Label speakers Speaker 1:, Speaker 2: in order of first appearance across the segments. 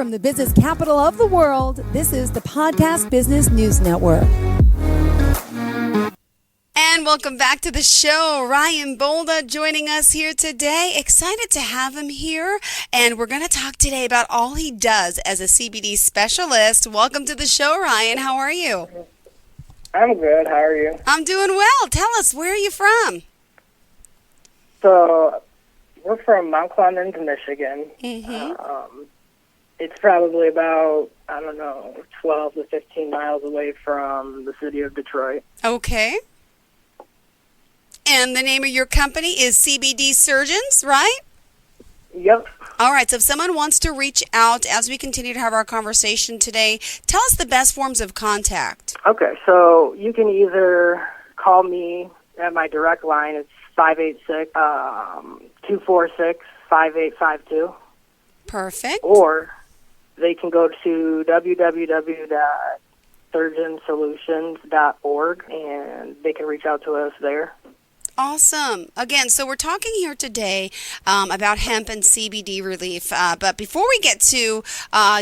Speaker 1: from the business capital of the world, this is the Podcast Business News Network.
Speaker 2: And welcome back to the show. Ryan Bolda joining us here today. Excited to have him here. And we're going to talk today about all he does as a CBD specialist. Welcome to the show, Ryan. How are you?
Speaker 3: I'm good. How are you?
Speaker 2: I'm doing well. Tell us, where are you from?
Speaker 3: So, we're from Mount Clemens, Michigan. It's probably about, 12 to 15 miles away from the city of Detroit.
Speaker 2: Okay. And the name of your company is CBD Surgeons, right?
Speaker 3: Yep.
Speaker 2: All right, so if someone wants to reach out as we continue to have our conversation today, tell us the best forms of contact.
Speaker 3: Okay, so you can either call me at my direct line. It's 586-246-5852.
Speaker 2: Perfect.
Speaker 3: Or they can go to www.surgeonsolutions.org, and they can reach out to us there.
Speaker 2: Awesome. Again, so we're talking here today about hemp and CBD relief. But before we get to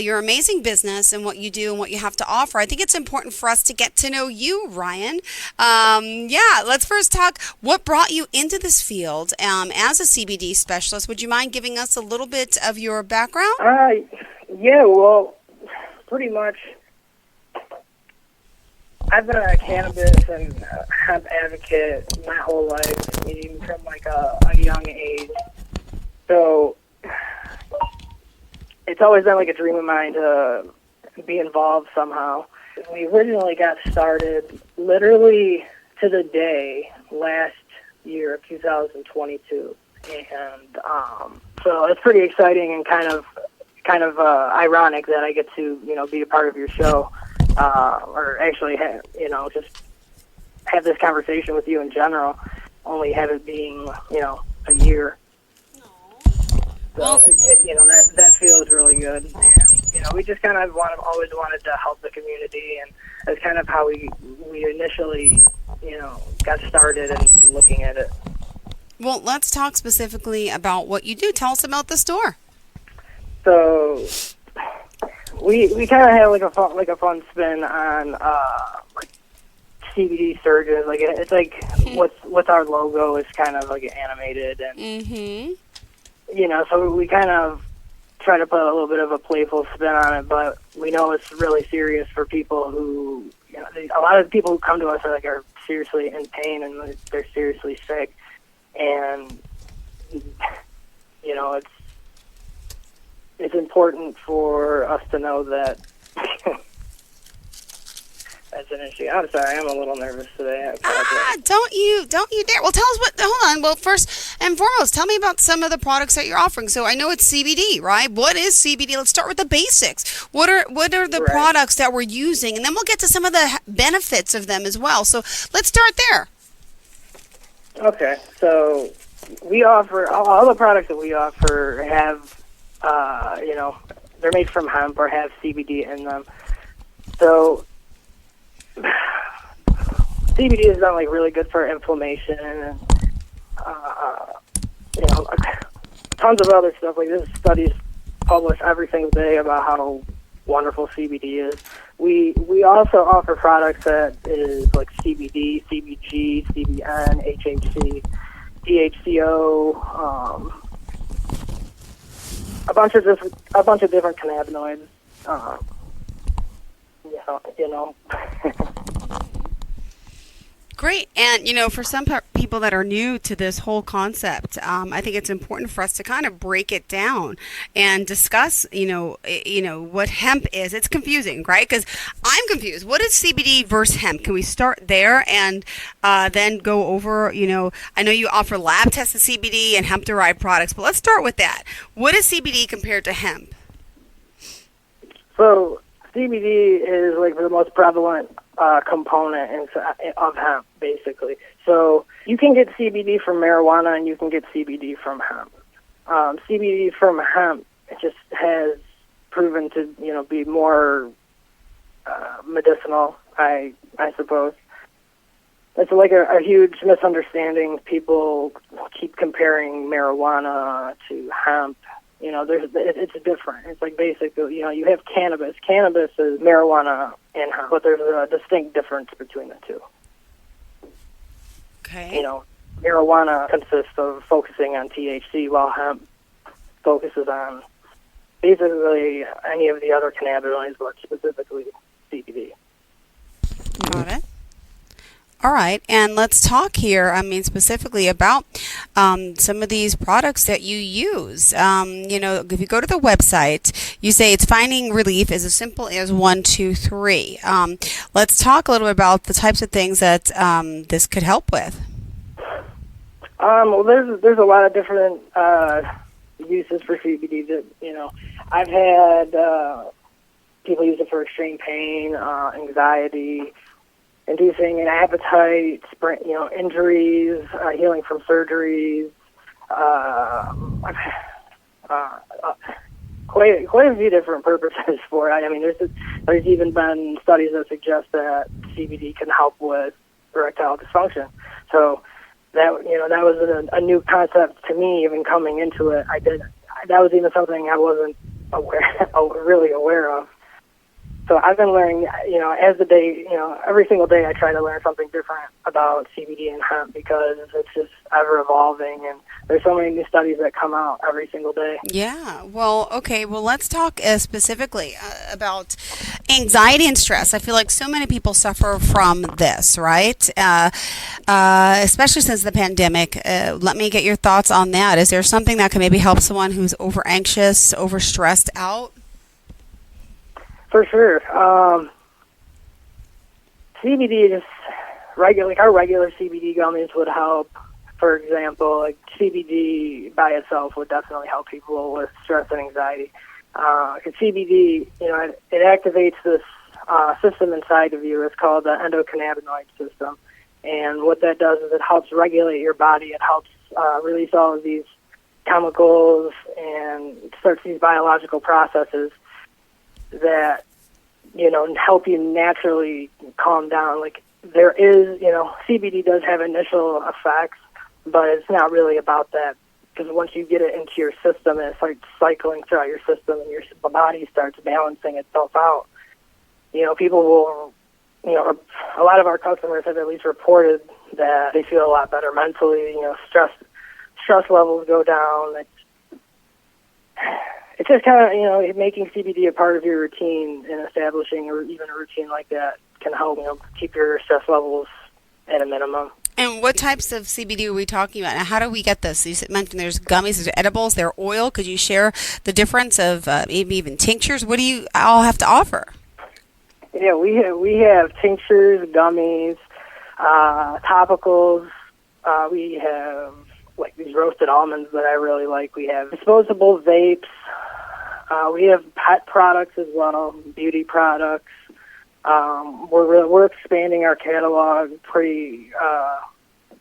Speaker 2: your amazing business and what you do and what you have to offer, I think it's important for us to get to know you, Ryan. Let's first talk what brought you into this field as a CBD specialist. Would you mind giving us a little bit of your background?
Speaker 3: Well, pretty much I've been a cannabis and hemp advocate my whole life, even from like a young age. So it's always been like a dream of mine to be involved somehow. We originally got started literally to the day last year of 2022, and so it's pretty exciting and kind of ironic that I get to be a part of your show. Or actually, just have this conversation with you in general, only have it being, a year. So, that feels really good. And, we just kind of always wanted to help the community, and that's kind of how we initially, got started and looking at it.
Speaker 2: Well, let's talk specifically about what you do. Tell us about the store.
Speaker 3: So, we kind of have like a fun spin on CBD surgeons. Like it's like what's our logo is kind of like animated, and so we kind of try to put a little bit of a playful spin on it. But we know it's really serious for people who a lot of the people who come to us are seriously in pain and they're seriously sick, and it's important for us to know that that's an issue. I'm sorry, I'm a little nervous today.
Speaker 2: Don't you dare. Well, tell us hold on. Well, first and foremost, tell me about some of the products that you're offering. So I know it's CBD, right? What is CBD? Let's start with the basics. What are the products that we're using? And then we'll get to some of the benefits of them as well. So let's start there.
Speaker 3: Okay, so we offer, all the products that we offer have, they're made from hemp or have CBD in them. So CBD is not really good for inflammation and, tons of other stuff. Like there's studies published every single day about how wonderful CBD is. We also offer products that is like CBD, CBG, CBN, HHC, DHCO, a bunch of different cannabinoids.
Speaker 2: Great. And, for some people that are new to this whole concept, I think it's important for us to kind of break it down and discuss, what hemp is. It's confusing, right? Because I'm confused. What is CBD versus hemp? Can we start there and then go over, I know you offer lab-tested CBD and hemp-derived products, but let's start with that. What is CBD compared to hemp?
Speaker 3: So CBD is the most prevalent component of hemp, basically. So you can get CBD from marijuana and you can get CBD from hemp. CBD from hemp just has proven to be more medicinal, I suppose. It's a huge misunderstanding. People keep comparing marijuana to hemp, it's different. It's like basically, you have cannabis. Cannabis is marijuana and hemp, but there's a distinct difference between the two.
Speaker 2: Okay.
Speaker 3: Marijuana consists of focusing on THC, while hemp focuses on basically any of the other cannabinoids, but specifically CBD.
Speaker 2: Got it. All right, and let's talk here, specifically about some of these products that you use. If you go to the website, you say it's finding relief as simple as 1, 2, 3. Let's talk a little bit about the types of things that this could help with.
Speaker 3: Well, there's a lot of different uses for CBD that, I've had people use it for extreme pain, anxiety, inducing an appetite, injuries, healing from surgeries, quite a few different purposes for it. There's even been studies that suggest that CBD can help with erectile dysfunction. So that was a new concept to me, even coming into it. That was even something I wasn't really aware of. So I've been learning, as the day, every single day I try to learn something different about CBD and hemp, because it's just ever evolving, and there's so many new studies that come out every single day.
Speaker 2: Yeah. Well, okay. Well, let's talk specifically about anxiety and stress. I feel like so many people suffer from this, right? Especially since the pandemic. Let me get your thoughts on that. Is there something that can maybe help someone who's over anxious, over stressed out?
Speaker 3: For sure. CBD, just our regular CBD gummies would help. For example, like CBD by itself would definitely help people with stress and anxiety. CBD, it activates this system inside of you. It's called the endocannabinoid system. And what that does is it helps regulate your body. It helps release all of these chemicals and starts these biological processes that, help you naturally calm down. Like, there is, CBD does have initial effects, but it's not really about that, because once you get it into your system and it starts cycling throughout your system and your body starts balancing itself out, people will, a lot of our customers have at least reported that they feel a lot better mentally. Stress levels go down. It's just kind of, making CBD a part of your routine and establishing or even a routine like that can help, keep your stress levels at a minimum.
Speaker 2: And what types of CBD are we talking about? And how do we get this? You mentioned there's gummies, there's edibles, there's oil. Could you share the difference of maybe even tinctures? What do you all have to offer?
Speaker 3: Yeah, we have tinctures, gummies, topicals. We have like these roasted almonds that I really like. We have disposable vapes. We have pet products as well, beauty products. We're expanding our catalog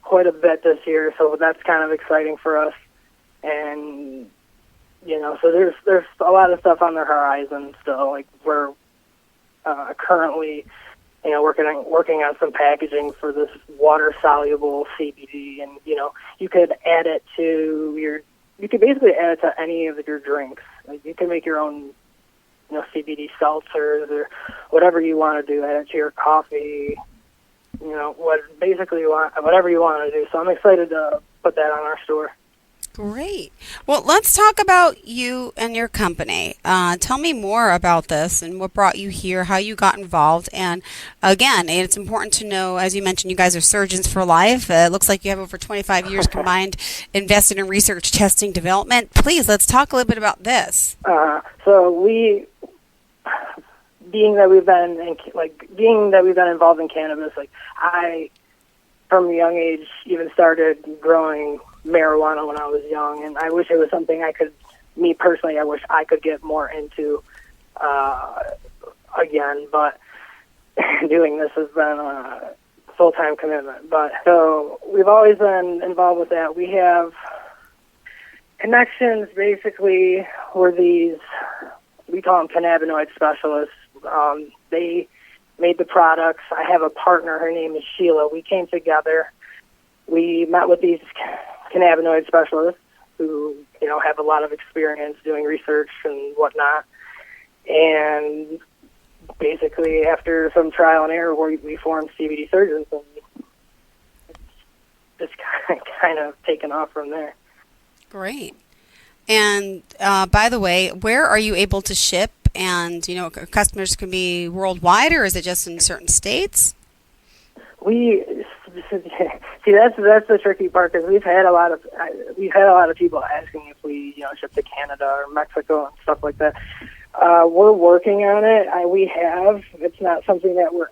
Speaker 3: quite a bit this year, so that's kind of exciting for us. And so there's a lot of stuff on the horizon still. Like, we're currently working on some packaging for this water soluble CBD, and you could add it to you could basically add it to any of your drinks. Like, you can make your own CBD seltzers or whatever you want to do. Add it to your coffee. Whatever you want to do. So I'm excited to put that on our store.
Speaker 2: Great. Well, let's talk about you and your company. Tell me more about this and what brought you here, how you got involved. And again, it's important to know, as you mentioned, you guys are surgeons for life. It looks like you have over 25 years combined invested in research, testing, development. Please, let's talk a little bit about this.
Speaker 3: Being that we've been involved in cannabis, I, from a young age, even started growing marijuana when I was young, and I wish it was something I wish I could get more into again, but doing this has been a full-time commitment. But so we've always been involved with that. We have connections. Basically, we call them cannabinoid specialists. They made the products. I have a partner. Her name is Sheila. We came together. We met with these cannabinoid specialists, who, have a lot of experience doing research and whatnot. And basically, after some trial and error, we formed CBD Surgeons, and it's just kind of taken off from there.
Speaker 2: Great. And by the way, where are you able to ship? And, customers can be worldwide, or is it just in certain states?
Speaker 3: See, that's the tricky part, because we've had a lot of people asking if we ship to Canada or Mexico and stuff like that. We're working on it. It's not something that we're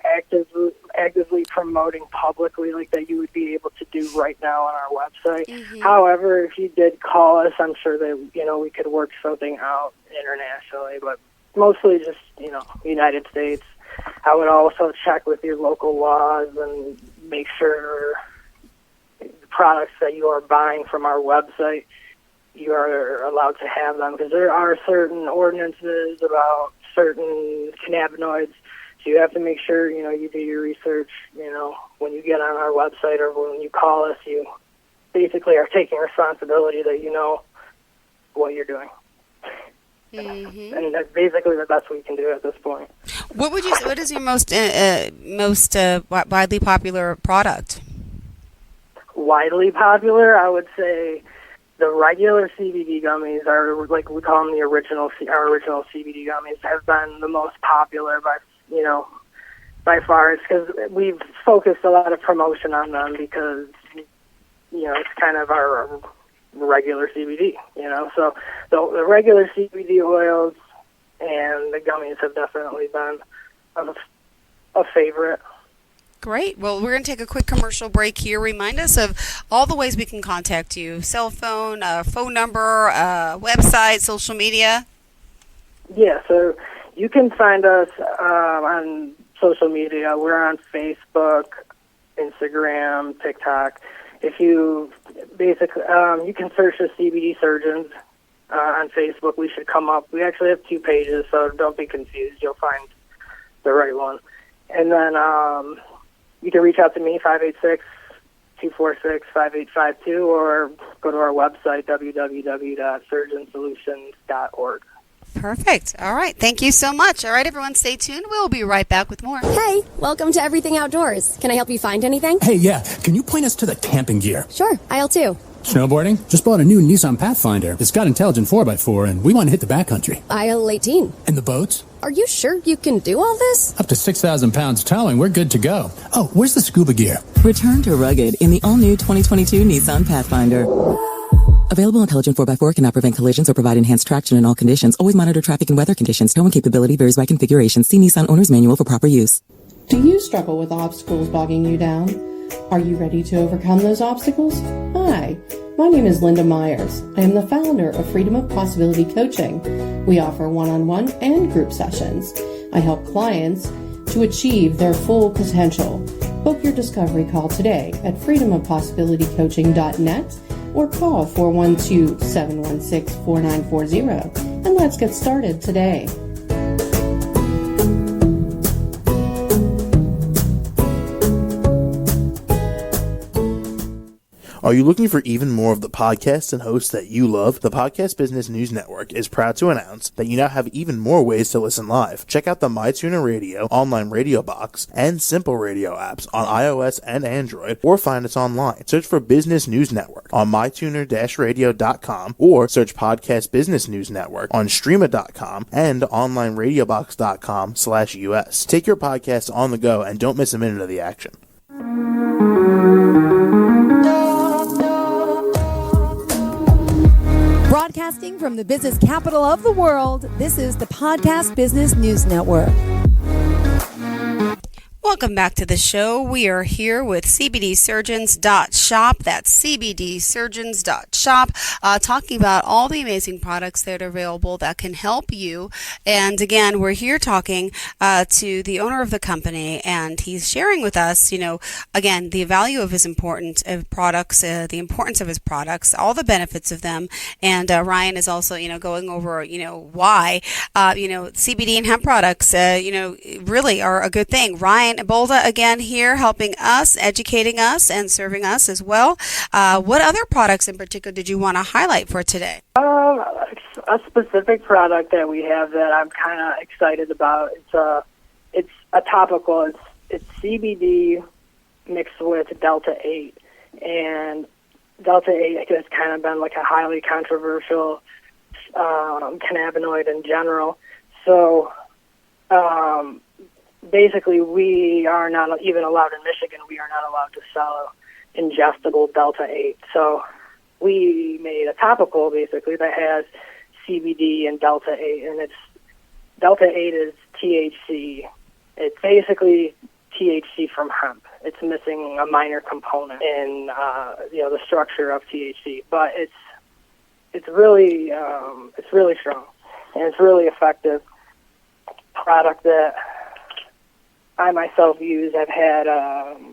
Speaker 3: actively promoting publicly like that you would be able to do right now on our website. Mm-hmm. However, if you did call us, I'm sure that we could work something out internationally, but mostly just United States. I would also check with your local laws and make sure the products that you are buying from our website, you are allowed to have them, because there are certain ordinances about certain cannabinoids. So you have to make sure, you do your research, when you get on our website or when you call us, you basically are taking responsibility that you know what you're doing. Mm-hmm. And that's basically the best we can do at this point.
Speaker 2: What is your most widely popular product?
Speaker 3: Widely popular, I would say the regular CBD gummies are, like we call them, our original CBD gummies have been the most popular by far. It's because we've focused a lot of promotion on them, because it's kind of our regular CBD, so the regular CBD oils and the gummies have definitely been a favorite.
Speaker 2: Great. Well, we're going to take a quick commercial break here. Remind us of all the ways we can contact you: cell phone, phone number, website, social media.
Speaker 3: Yeah, so you can find us on social media. We're on Facebook, Instagram, TikTok. If you you can search the CBD Surgeons on Facebook. We should come up. We actually have 2 pages, so don't be confused. You'll find the right one. And then you can reach out to me, 586-246-5852, or go to our website, www.surgeonsolutions.org.
Speaker 2: Perfect. All right. Thank you so much. All right, everyone, stay tuned. We'll be right back with more.
Speaker 4: Hey, welcome to Everything Outdoors. Can I help you find anything?
Speaker 5: Hey, yeah. Can you point us to the camping gear?
Speaker 4: Sure, aisle 2.
Speaker 5: Snowboarding? Just bought a new Nissan Pathfinder. It's got intelligent 4x4, and we want to hit the backcountry.
Speaker 4: Aisle 18.
Speaker 5: And the boats?
Speaker 4: Are you sure you can do all this?
Speaker 5: Up to 6,000 pounds towing, we're good to go. Oh, where's the scuba gear?
Speaker 6: Return to rugged in the all-new 2022 Nissan Pathfinder. Available intelligent 4x4 cannot prevent collisions or provide enhanced traction in all conditions. Always monitor traffic and weather conditions. Towing capability varies by configuration. See Nissan Owner's Manual for proper use.
Speaker 7: Do you struggle with obstacles bogging you down? Are you ready to overcome those obstacles? Hi, my name is Linda Myers. I am the founder of Freedom of Possibility Coaching. We offer one-on-one and group sessions. I help clients to achieve their full potential. Book your discovery call today at freedomofpossibilitycoaching.net or call 412-716-4940. And let's get started today.
Speaker 8: Are you looking for even more of the podcasts and hosts that you love? The Podcast Business News Network is proud to announce that you now have even more ways to listen live. Check out the MyTuner Radio, online radio box, and Simple Radio apps on iOS and Android, or find us online. Search for Business News Network on mytuner-radio.com, or search Podcast Business News Network on streama.com and onlineradiobox.com/US. Take your podcast on the go and don't miss a minute of the action.
Speaker 1: Broadcasting from the business capital of the world, this is the Podcast Business News Network.
Speaker 2: Welcome back to the show. We are here with cbdsurgeons.shop. That's cbdsurgeons.shop, talking about all the amazing products that are available that can help you. And again, we're here talking to the owner of the company, and he's sharing with us, again, the value of his products, the importance of his products, all the benefits of them. And Ryan is also, going over, why, CBD and hemp products, really are a good thing. Ryan Bolda again here, helping us, educating us, and serving us as well. What other products in particular did you want to highlight for today?
Speaker 3: A specific product that we have that I'm kind of excited about. It's a topical. It's CBD mixed with Delta 8, and Delta 8 has kind of been like a highly controversial cannabinoid in general. So basically, we are not even allowed in Michigan. We are not allowed to sell ingestible Delta 8. So we made a topical basically that has CBD and Delta 8, and Delta 8 is THC. It's basically THC from hemp. It's missing a minor component in the structure of THC, but it's really strong, and it's really effective product that I myself use. I've had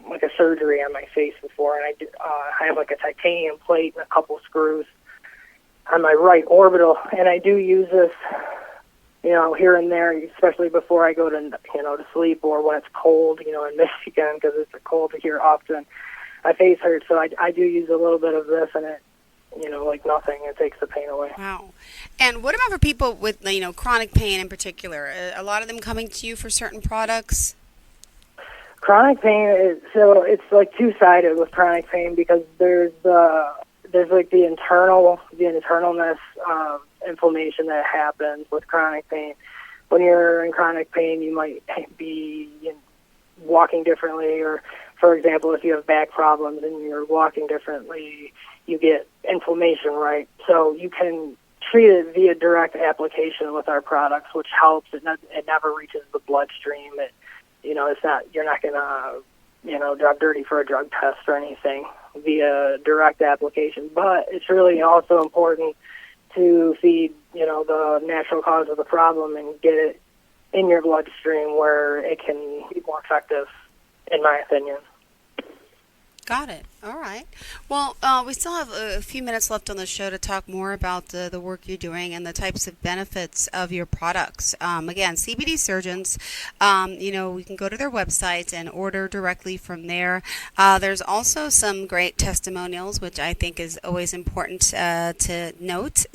Speaker 3: like a surgery on my face before, and I have like a titanium plate and a couple screws on my right orbital, and I do use this, here and there, especially before I go to sleep, or when it's cold, in Michigan, because it's cold here often. My face hurts, so I do use a little bit of this, and it, like nothing, it takes the pain away.
Speaker 2: Wow. And what about for people with, chronic pain in particular? A lot of them coming to you for certain products?
Speaker 3: Chronic pain it's like two-sided with chronic pain, because there's like the internalness of inflammation that happens with chronic pain. When you're in chronic pain, you might be walking differently, or, for example, if you have back problems and you're walking differently, you get inflammation, right? So you can treat it via direct application with our products, which helps. It never reaches the bloodstream. You're not gonna drop dirty for a drug test or anything via direct application. But it's really also important to feed the natural cause of the problem and get it in your bloodstream where it can be more effective, in my opinion.
Speaker 2: Got it. All right. Well, we still have a few minutes left on the show to talk more about the work you're doing and the types of benefits of your products. Again, CBD Surgeons, we can go to their website and order directly from there. There's also some great testimonials, which I think is always important to note.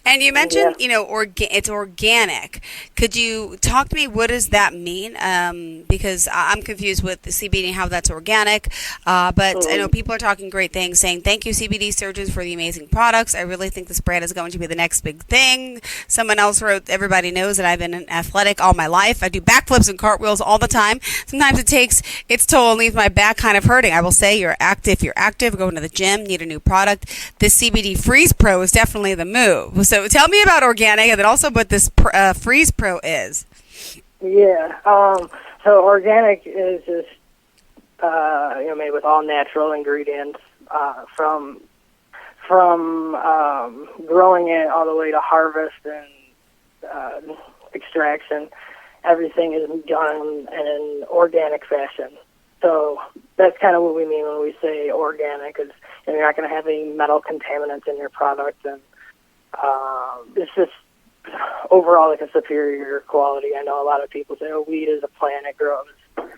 Speaker 2: And you mentioned, it's organic. Could you talk to me, what does that mean? Because I'm confused with the CBD and how that's organic. But I know people are talking great things, saying, thank you, CBD Surgeons, for the amazing products. I really think this brand is going to be the next big thing. Someone else wrote, everybody knows that I've been an athletic all my life. I do backflips and cartwheels all the time. Sometimes it takes its toll and leaves my back kind of hurting. I will say you're active, going to the gym, need a new product. This CBD Freeze Pro is definitely the move. So tell me about organic, and then also what this Freeze Pro is.
Speaker 3: Yeah. So organic is just made with all natural ingredients, from growing it all the way to harvest and extraction. Everything is done in an organic fashion. So that's kind of what we mean when we say organic, is you're not going to have any metal contaminants in your product, and it's just overall like a superior quality. I know a lot of people say, weed is a plant, it grows.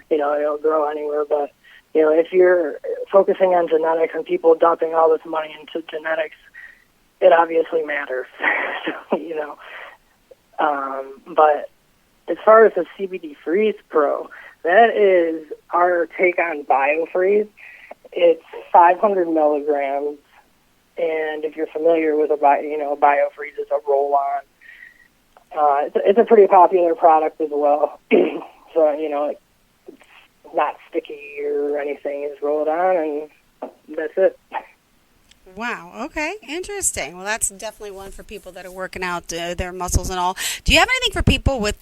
Speaker 3: It'll grow anywhere, but, if you're focusing on genetics and people dumping all this money into genetics, it obviously matters. But as far as the CBD Freeze Pro, that is our take on BioFreeze. It's 500 milligrams, and if you're familiar with BioFreeze is a roll-on. It's a pretty popular product as well. So, it's not sticky or anything. You just roll it on, and that's it.
Speaker 2: Wow. Okay. Interesting. Well, that's definitely one for people that are working out their muscles and all. Do you have anything for people with,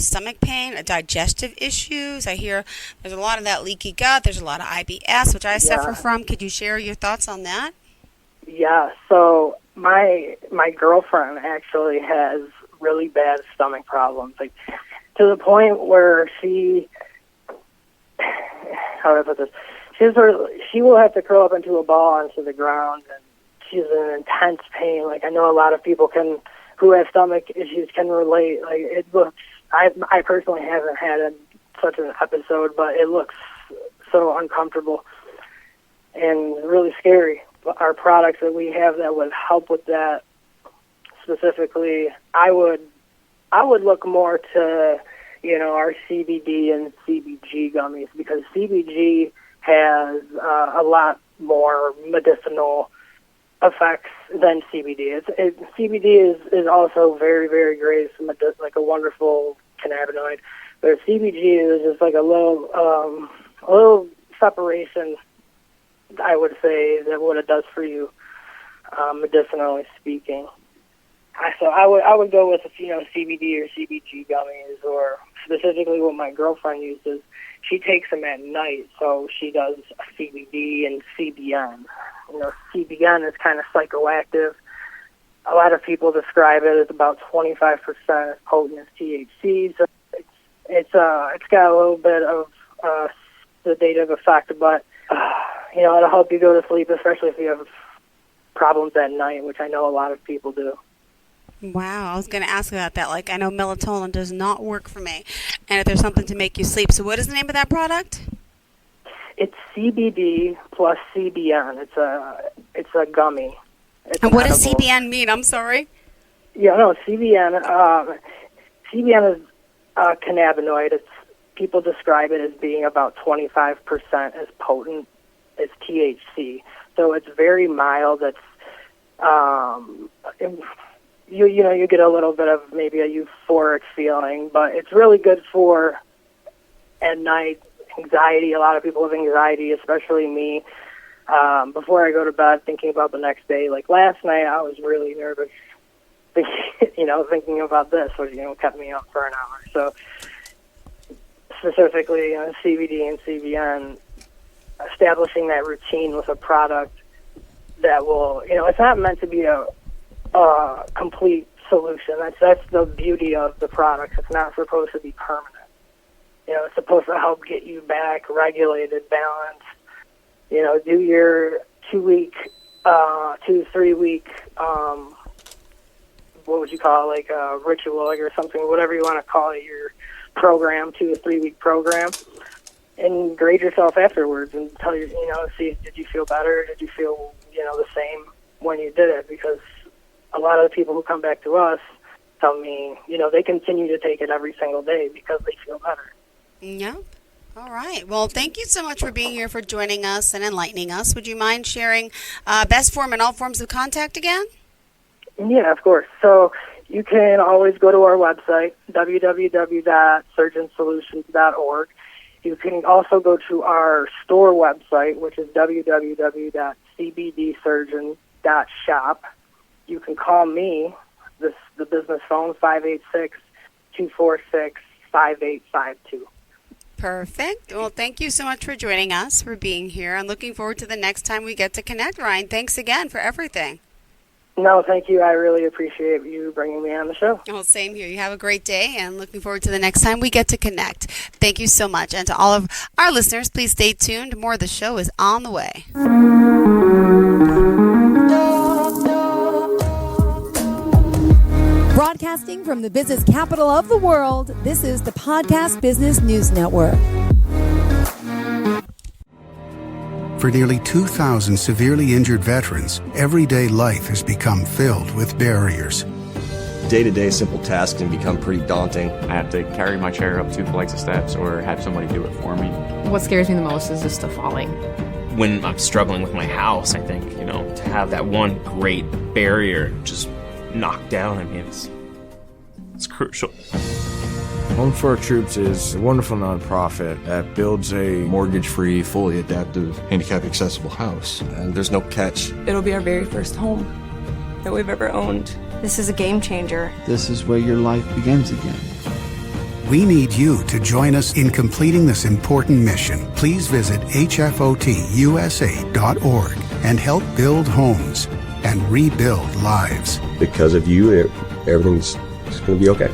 Speaker 2: stomach pain, digestive issues? I hear there's a lot of that leaky gut. There's a lot of IBS, which I suffer from. Could you share your thoughts on that?
Speaker 3: Yeah. So my girlfriend actually has really bad stomach problems, like to the point where how do I put this? She will have to curl up into a ball onto the ground, and she's in intense pain. Like, I know a lot of people who have stomach issues can relate. Like, it looks, I personally haven't had a such an episode, but it looks so uncomfortable and really scary. Our products that we have that would help with that specifically, I would look more to, our CBD and CBG gummies, because CBG has a lot more medicinal effects than CBD. CBD is also very, very great. It's like a wonderful cannabinoid. But CBG is just like a little separation, I would say, that what it does for you, medicinally speaking. So I would go with CBD or CBG gummies, or specifically what my girlfriend uses. She takes them at night, so she does CBD and CBN. CBN is kind of psychoactive. A lot of people describe it as about 25% as potent as THC. So it's got a little bit of sedative effect, but it'll help you go to sleep, especially if you have problems at night, which I know a lot of people do.
Speaker 2: Wow, I was going to ask about that. Like, I know melatonin does not work for me, and if there's something to make you sleep. So what is the name of that product?
Speaker 3: It's CBD plus CBN. It's a gummy.
Speaker 2: And what does CBN mean? I'm sorry.
Speaker 3: Yeah, no, CBN. CBN is a cannabinoid. People describe it as being about 25% as potent as THC. So it's very mild. You get a little bit of maybe a euphoric feeling, but it's really good for at night anxiety. A lot of people have anxiety, especially me. Before I go to bed, thinking about the next day. Like last night, I was really nervous, thinking about this, which kept me up for an hour. So specifically, CBD and CBN, establishing that routine with a product that will, it's not meant to be a complete solution. That's the beauty of the product. It's not supposed to be permanent. It's supposed to help get you back regulated, balanced. Do your 2 to 3 week, what would you call it, like a ritual or something, whatever you want to call it, your program, 2 to 3 week program, and grade yourself afterwards and tell you, see, did you feel better? Did you feel, the same when you did it? Because a lot of the people who come back to us tell me, they continue to take it every single day because they feel better.
Speaker 2: Yeah. All right. Well, thank you so much for being here, for joining us and enlightening us. Would you mind sharing best form and all forms of contact again?
Speaker 3: Yeah, of course. So you can always go to our website, www.surgeonsolutions.org. You can also go to our store website, which is www.cbdsurgeon.shop. You can call me, the business phone, 586-246-5852.
Speaker 2: Perfect. Well, thank you so much for joining us, for being here. I'm looking forward to the next time we get to connect, Ryan. Thanks again for everything.
Speaker 3: No, thank you. I really appreciate you bringing me on the show.
Speaker 2: Well, same here. You have a great day, and looking forward to the next time we get to connect. Thank you so much. And to all of our listeners, please stay tuned. More of the show is on the way.
Speaker 1: Broadcasting from the business capital of the world, this is the Podcast Business News Network.
Speaker 9: For nearly 2,000 severely injured veterans, everyday life has become filled with barriers.
Speaker 10: Day-to-day simple tasks can become pretty daunting.
Speaker 11: I have to carry my chair up 2 flights of steps or have somebody do it for me.
Speaker 12: What scares me the most is just the falling.
Speaker 13: When I'm struggling with my house, I think, to have that one great barrier just knocked down, it's crucial.
Speaker 14: Home for Our Troops is a wonderful nonprofit that builds a
Speaker 10: mortgage-free, fully adaptive, handicap-accessible house. And there's no catch.
Speaker 15: It'll be our very first home that we've ever owned. This is a game changer.
Speaker 16: This is where your life begins again.
Speaker 9: We need you to join us in completing this important mission. Please visit hfotusa.org and help build homes and rebuild lives.
Speaker 10: Because of you, everything's going to be okay.